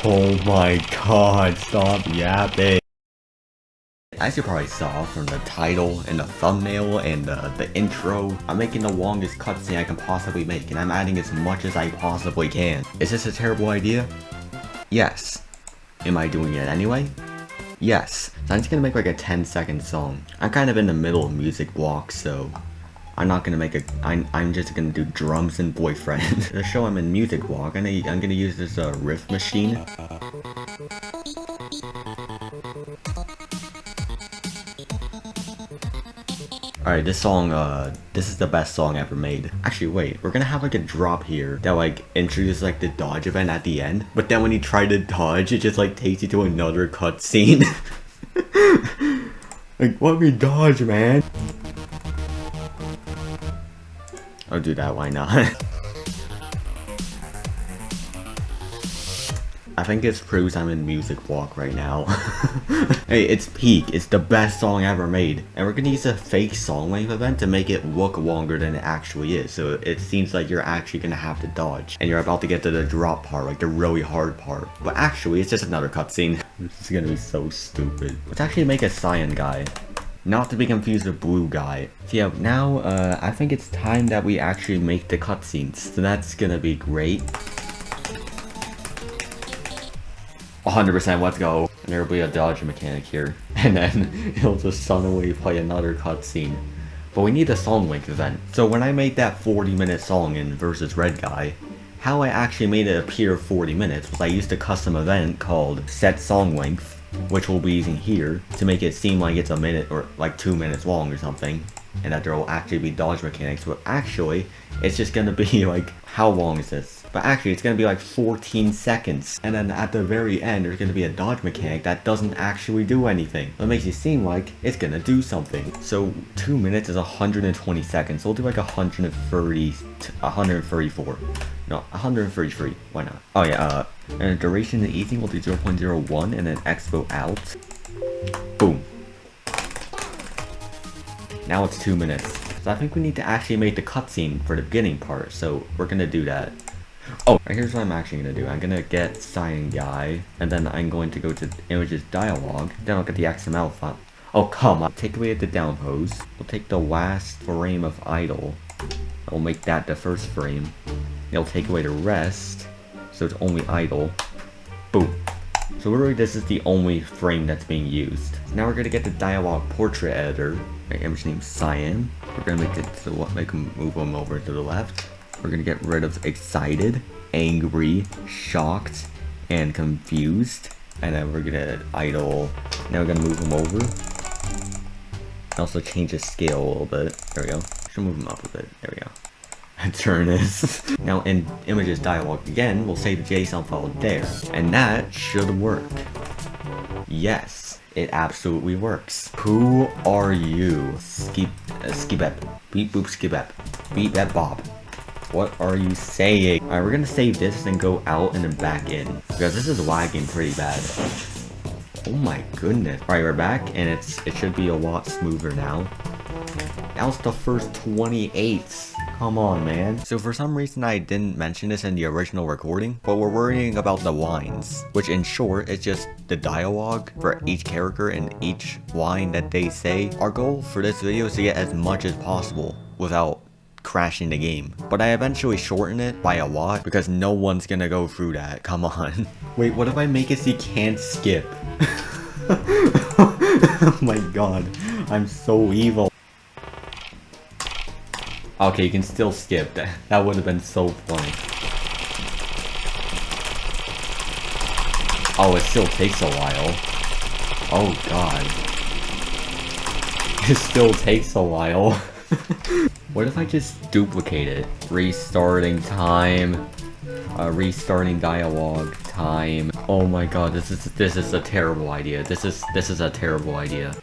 Oh my god, stop yapping. As you probably saw from the title and the thumbnail and the intro, I'm making the longest cutscene I can possibly make, and I'm adding as much as I possibly can. Is this a terrible idea? Yes. Am I doing it anyway? Yes. So I'm just gonna make like a 10-second song. I'm kind of in the middle of music blocks, so I'm not gonna make a. I'm just gonna do drums and boyfriend. To show I'm in music block, I'm gonna use this riff machine. Alright, this song, this is the best song ever made. Actually, wait, we're gonna have like a drop here that like introduces like the dodge event at the end, but then when you try to dodge, it just like takes you to another cutscene. Like, let me dodge, man. I'll do that, why not? I think this proves I'm in music block right now. Hey, it's peak. It's the best song ever made. And we're gonna use a fake song length event to make it look longer than it actually is. So it seems like you're actually gonna have to dodge. And you're about to get to the drop part, like the really hard part. But actually, it's just another cutscene. This is gonna be so stupid. Let's actually make a cyan guy. Not to be confused with blue guy. So yeah, now I think it's time that we actually make the cutscenes. So that's gonna be great. 100%, let's go. And there'll be a dodge mechanic here. And then it'll just suddenly play another cutscene. But we need a song length event. So when I made that 40-minute song in versus red guy, how I actually made it appear 40 minutes was I used a custom event called set song length, which we'll be using here to make it seem like it's a minute or like 2 minutes long or something. And that there will actually be dodge mechanics, but actually, it's just gonna be like, how long is this? But actually, it's gonna be like 14 seconds. And then at the very end, there's gonna be a dodge mechanic that doesn't actually do anything. It makes it seem like it's gonna do something. So 2 minutes is 120 seconds. So we'll do like 134. No, 133. Why not? Oh yeah, and the duration is easy. We'll do 0.01 and then expo out. Boom. Now it's 2 minutes. So I think we need to actually make the cutscene for the beginning part. So we're gonna do that. Oh, here's what I'm actually gonna do. I'm gonna get cyan guy, and then I'm going to go to images dialogue. Then I'll get the XML file. Oh come on! Take away the down pose. We'll take the last frame of idle. We'll make that the first frame. It'll take away the rest, so it's only idle. Boom. So literally, this is the only frame that's being used. So now we're gonna get the dialogue portrait editor. Right, image name cyan. We're gonna make it to move them over to the left. We're gonna get rid of excited, angry, shocked, and confused. And then we're gonna idle. Now we're gonna move them over. Also change the scale a little bit. There we go. Should move them up a bit. There we go. And turn this. Now in images dialog again, we'll save the JSON file there. And that should work. Yes, it absolutely works. Who are you? Skibep. Beep boop skibep. Beep that bob. What are you saying? Alright, we're gonna save this and go out and then back in. Because this is lagging pretty bad. Oh my goodness. Alright, we're back and it should be a lot smoother now. That was the first 28. Come on, man. So for some reason I didn't mention this in the original recording, but we're worrying about the lines, which in short is just the dialogue for each character and each line that they say. Our goal for this video is to get as much as possible without crashing the game. But I eventually shorten it by a lot because no one's gonna go through that. Come on. Wait, what if I make it so you can't skip? Oh my god. I'm so evil. Okay, you can still skip. That would have been so funny. Oh, it still takes a while. Oh god. It still takes a while. What if I just duplicate it? Restarting time. Restarting dialogue time. Oh my god, this is a terrible idea. This is a terrible idea.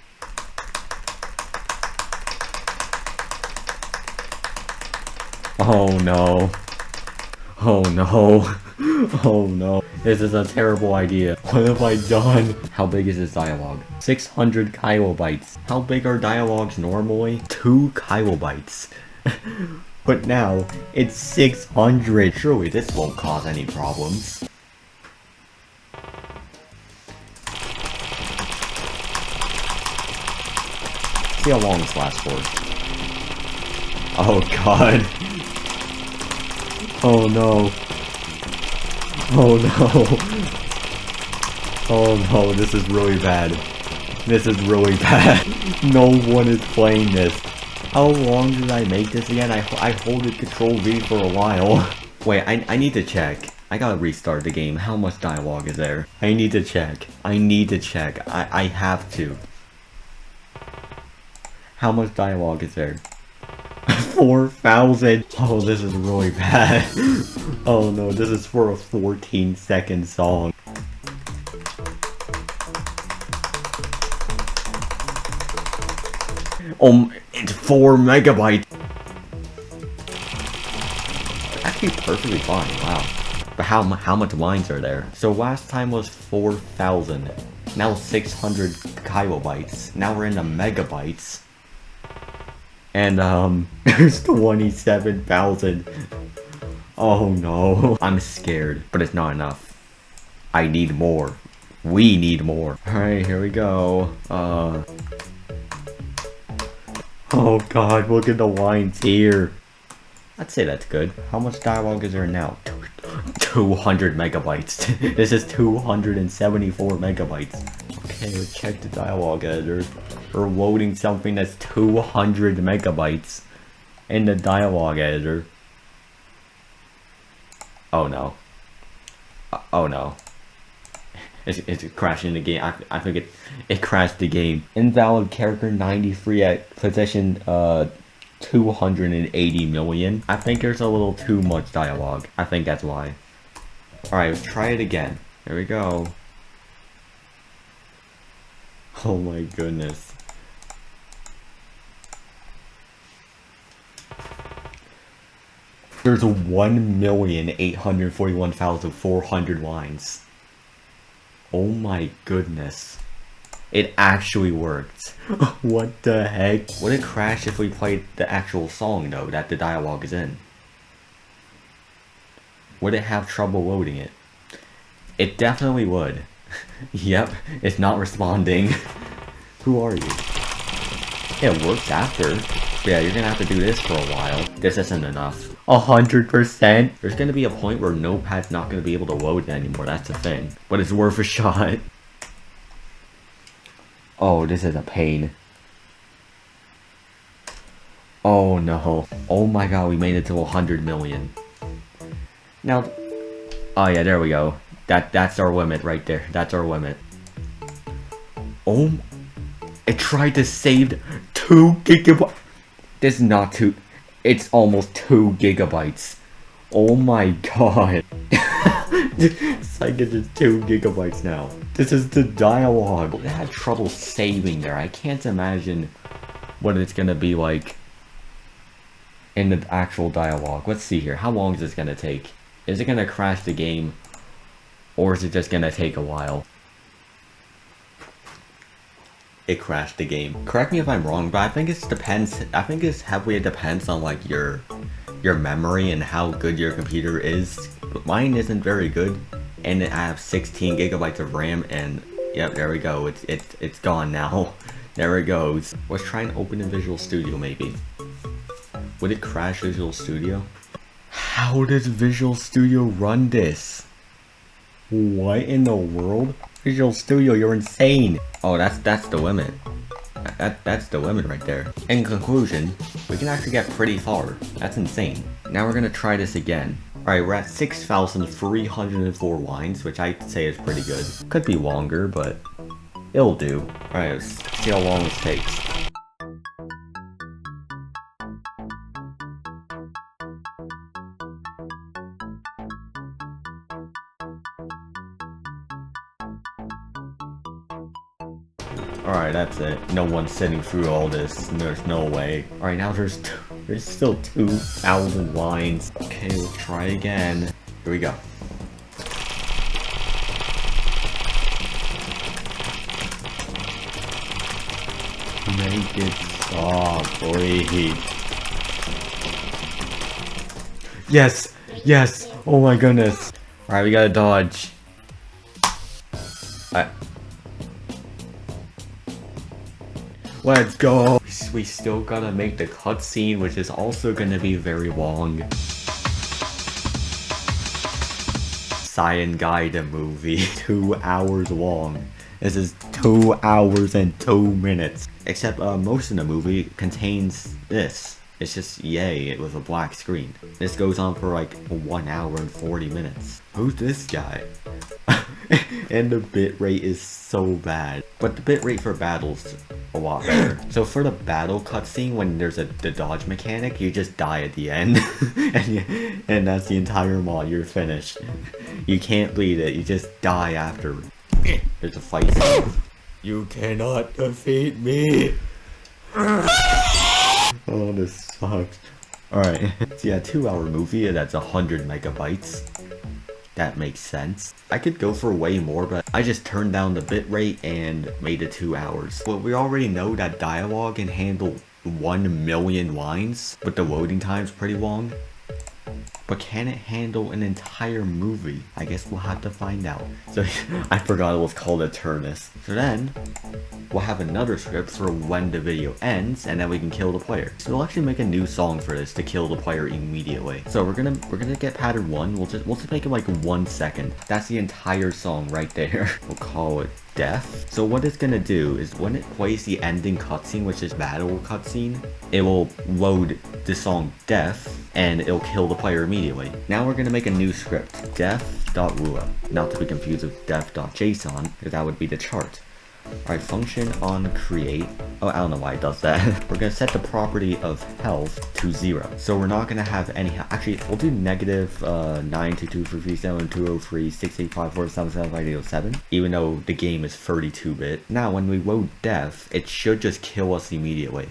Oh no. Oh no. Oh no. This is a terrible idea. What have I done? How big is this dialogue? 600 kilobytes. How big are dialogues normally? 2 kilobytes. But now, it's 600. Surely this won't cause any problems. see how long this lasts for. Oh god. Oh no. Oh no. Oh no, this is really bad. This is really bad. No one is playing this. How long did I make this again? I hold the control V for a while. Wait, I need to check. I gotta restart the game. How much dialogue is there? I need to check. I need to check. I have to. How much dialogue is there? 4,000. Oh, this is really bad. Oh no, this is for a 14-second song. It's 4 megabytes. Actually perfectly fine, wow. But how much lines are there? So last time was 4,000. Now 600 kilobytes. Now we're in the megabytes. And there's 27,000. Oh no. I'm scared, but it's not enough. I need more. We need more. Alright, here we go. Oh god, look at the lines here. I'd say that's good. How much dialogue is there now? 200 megabytes. This is 274 megabytes. Okay, let's check the dialogue editor. We're loading something that's 200 megabytes in the dialogue editor. Oh no. Oh no. It's crashing the game. I think it crashed the game. Invalid character 93 at position 280 million. I think there's a little too much dialogue. I think that's why. Alright, let's try it again. There we go. Oh my goodness. There's 1,841,400 lines. Oh my goodness. It actually worked. What the heck? Would it crash if we played the actual song though, that the dialogue is in? Would it have trouble loading it? It definitely would. Yep, it's not responding. Who are you? Yeah, it works after. But yeah, you're gonna have to do this for a while. This isn't enough. 100%. There's gonna be a point where Notepad's not gonna be able to load it anymore, that's the thing. But it's worth a shot. Oh, this is a pain. Oh no. Oh my god, we made it to 100 million. Now, oh yeah, there we go. That's our limit right there. That's our limit. Oh, it tried to save 2 gigabytes. This is not 2. It's almost 2 gigabytes. Oh my god. It's like it's just 2 gigabytes now. This is the dialogue. It had trouble saving there. I can't imagine what it's gonna be like in the actual dialogue. Let's see here. How long is this gonna take? Is it gonna crash the game? Or is it just gonna take a while? It crashed the game. Correct me if I'm wrong, but I think it depends. I think it's heavily depends on like your memory and how good your computer is. But mine isn't very good, and I have 16 gigabytes of RAM, and yep, there we go. It's gone now. There it goes. Let's try and open in Visual Studio maybe. Would it crash Visual Studio? How does Visual Studio run this? What in the world? Visual Studio, you're insane. Oh, that's the limit. That's the limit right there. In conclusion, we can actually get pretty far. That's insane. Now we're gonna try this again. Alright, we're at 6,304 lines, which I'd say is pretty good. Could be longer, but it'll do. Alright, let's see how long this takes. Alright, that's it. No one's sitting through all this. There's no way. Alright, now there's still 2,000 lines. Okay, let's try again. Here we go. Make it stop, please. Yes! Yes! Oh my goodness. Alright, we gotta dodge. Let's go. We still gotta make the cutscene, which is also gonna be very long. Cyan Guy the movie, 2 hours long. This is 2 hours and 2 minutes. Except most of the movie contains this. It's just yay with a black screen. This goes on for like 1 hour and 40 minutes. Who's this guy? And the bitrate is so bad. But the bitrate for battles a lot better. So for the battle cutscene, when there's the dodge mechanic, you just die at the end. and that's the entire mod, you're finished. You can't beat it, you just die after. There's a fight scene. You cannot defeat me. Oh, this sucks. Alright, so yeah, 2 hour movie, that's 100 megabytes. That makes sense. I could go for way more, but I just turned down the bitrate and made it 2 hours. Well, we already know that dialogue can handle 1 million lines, but the loading time's pretty long. But can it handle an entire movie? I guess we'll have to find out. So I forgot it was called Eternus. So then we'll have another script for when the video ends, and then we can kill the player. So we'll actually make a new song for this to kill the player immediately. So we're gonna get pattern 1. We'll just make it like 1 second. That's the entire song right there. We'll call it Death. So what it's gonna do is when it plays the ending cutscene, which is battle cutscene, it will load the song Death and it'll kill the player immediately. Now we're gonna make a new script, def.lua, not to be confused with def.json, because that would be the chart. Alright, function on create. Oh, I don't know why it does that. We're gonna set the property of health to 0. So we're not gonna have any actually, we'll do negative 922337220368547758007, even though the game is 32-bit. Now, when we load def, it should just kill us immediately.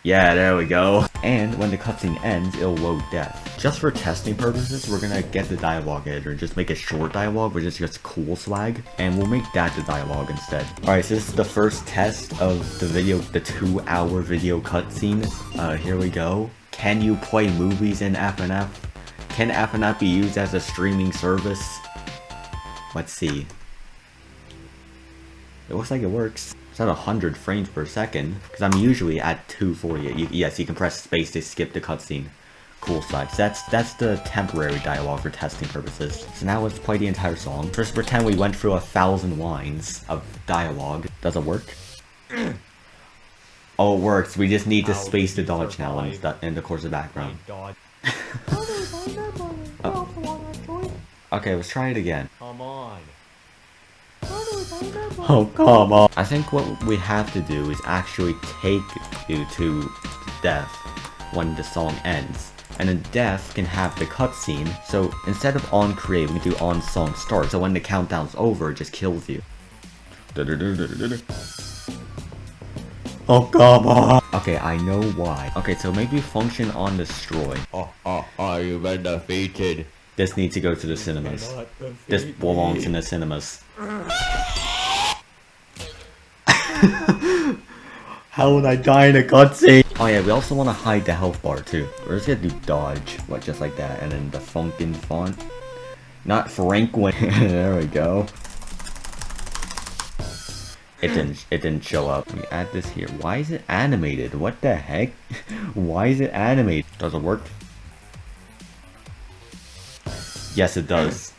Yeah, there we go. And when the cutscene ends, it'll load death. Just for testing purposes, we're gonna get the dialogue editor and just make a short dialogue, which is just cool swag, and we'll make that the dialogue instead. Alright, so this is the first test of the video, the 2 hour video cutscene. Here we go. Can you play movies in FNF? Can FNF be used as a streaming service? Let's see. It looks like it works. It's at 100 frames per second, because I'm usually at 240. Yes, you can press space to skip the cutscene. Cool side. So that's the temporary dialogue for testing purposes. So now let's play the entire song. First, pretend we went through 1,000 lines of dialogue. Does it work? Oh, it works. We just need to space the dodge now in the course of background. Okay, let's try it again. Come on. Oh, come on. I think what we have to do is actually take you to death when the song ends. And then death can have the cutscene. So instead of on create, we can do on song start. So when the countdown's over, it just kills you. Oh, come on. Okay, I know why. Okay, so maybe function on destroy. You've been defeated. This needs to go to the cinemas. This belongs in the cinemas. How would I die in a cutscene? Oh yeah, we also want to hide the health bar too. We're just gonna do dodge, just like that, and then the funkin' font. Not Franklin. There we go. It didn't show up. Let me add this here. Why is it animated? What the heck? Why is it animated? Does it work? Yes, it does.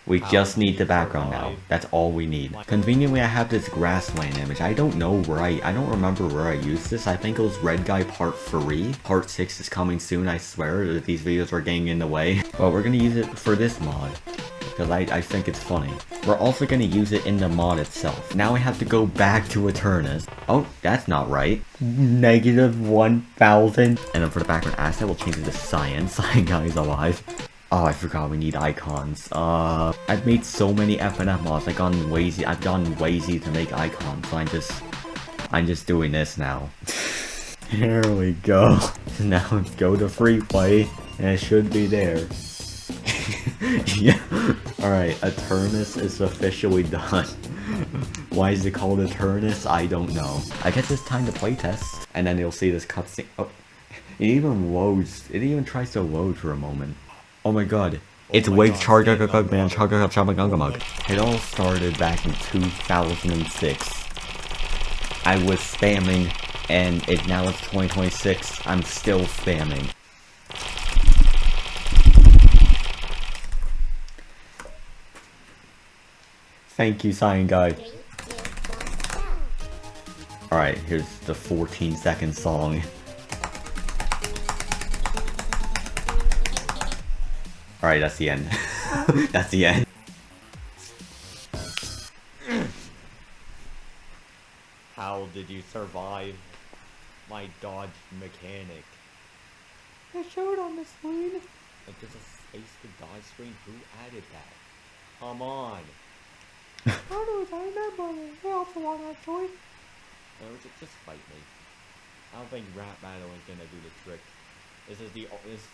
We just need the background now. That's all we need. Conveniently, I have this grassland image. I don't know where I don't remember where I used this. I think it was Red Guy Part 3. Part 6 is coming soon, I swear. That these videos are getting in the way. But we're gonna use it for this mod, because I think it's funny. We're also gonna use it in the mod itself. Now I have to go back to Eternus. Oh, that's not right. Negative 1,000. And then for the background asset, we'll change it to Cyan. Cyan Guy is alive. Oh, I forgot we need icons. I've made so many FNF mods. I've gone lazy to make icons. So I'm just doing this now. Here we go. Now let's go to free play, and it should be there. Yeah. Alright, Eternus is officially done. Why is it called Eternus? I don't know. I guess it's time to playtest. And then you'll see this cutscene. Oh, it even loads. It even tries to load for a moment. Oh my god. It's Wake Chargagagag Man Chargagag. It all started back in 2006. I was spamming, and now it's 2026. I'm still spamming. Thank you, Sign Guy. Alright, here's the 14-second song. Alright, that's the end. That's the end. How did you survive my dodge mechanic? It showed on the screen. Like, there's a space to dodge screen? Who added that? Come on! How do I remember it? I also want that toy. No, just fight me. I don't think rap battle is gonna do the trick.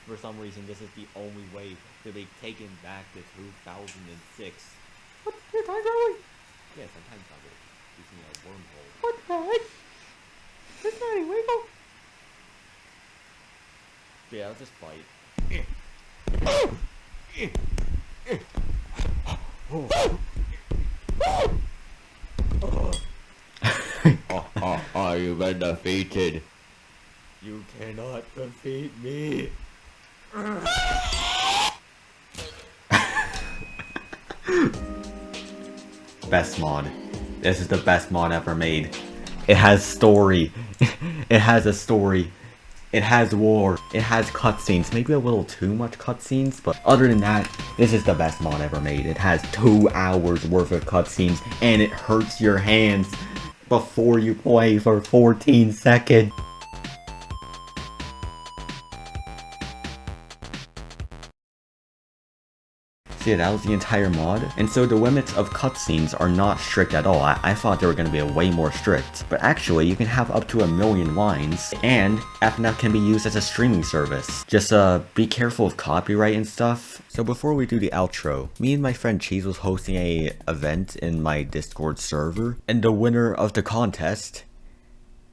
For some reason, this is the only way to be taken back to 2006. What? Your time going? Yeah, sometimes I will. Using a wormhole. What the heck? This guy wiggle. Yeah, I'll just fight. You've been defeated. You cannot defeat me. Best mod. This is the best mod ever made. It has story. It has a story. It has war. It has cutscenes. Maybe a little too much cutscenes, but other than that, this is the best mod ever made. It has 2 hours worth of cutscenes, and it hurts your hands before you play for 14 seconds. So yeah, that was the entire mod. And so the limits of cutscenes are not strict at all. I thought they were going to be way more strict. But actually, you can have up to 1,000,000 lines, and FNF can be used as a streaming service. Just be careful of copyright and stuff. So before we do the outro, me and my friend Cheese was hosting a event in my Discord server, and the winner of the contest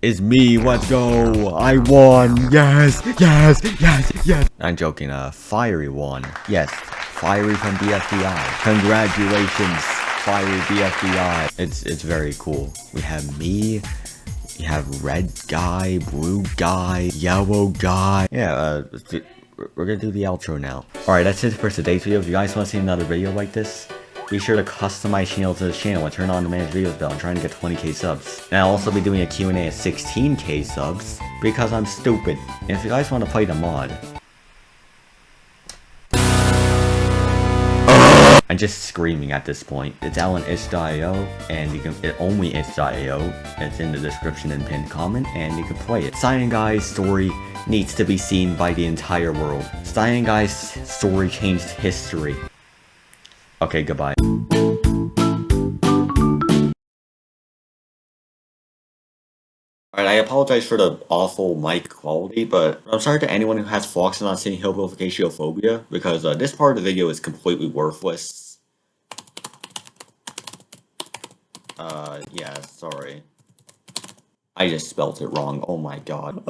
is me. Let's go! I won! Yes! Yes! Yes! Yes! I'm joking, Fiery won. Yes, Fiery from BFBI. Congratulations, Fiery BFBI. It's very cool. We have me, we have red guy, blue guy, yellow guy. Yeah, we're gonna do the outro now. Alright, that's it for today's video. If you guys want to see another video like this, be sure to customize channel to this channel and turn on the manage videos bell. I'm trying to get 20k subs. And I'll also be doing a Q&A at 16k subs because I'm stupid. And if you guys want to play the mod, I'm just screaming at this point. It's itch.io, and you can only itch.io. It's in the description and pinned comment, and you can play it. Cyan Guy's story needs to be seen by the entire world. Cyan Guy's story changed history. Okay, goodbye. Alright, I apologize for the awful mic quality, but I'm sorry to anyone who has Floxanon City Hillbillification because this part of the video is completely worthless. Yeah, sorry. I just spelt it wrong, oh my god.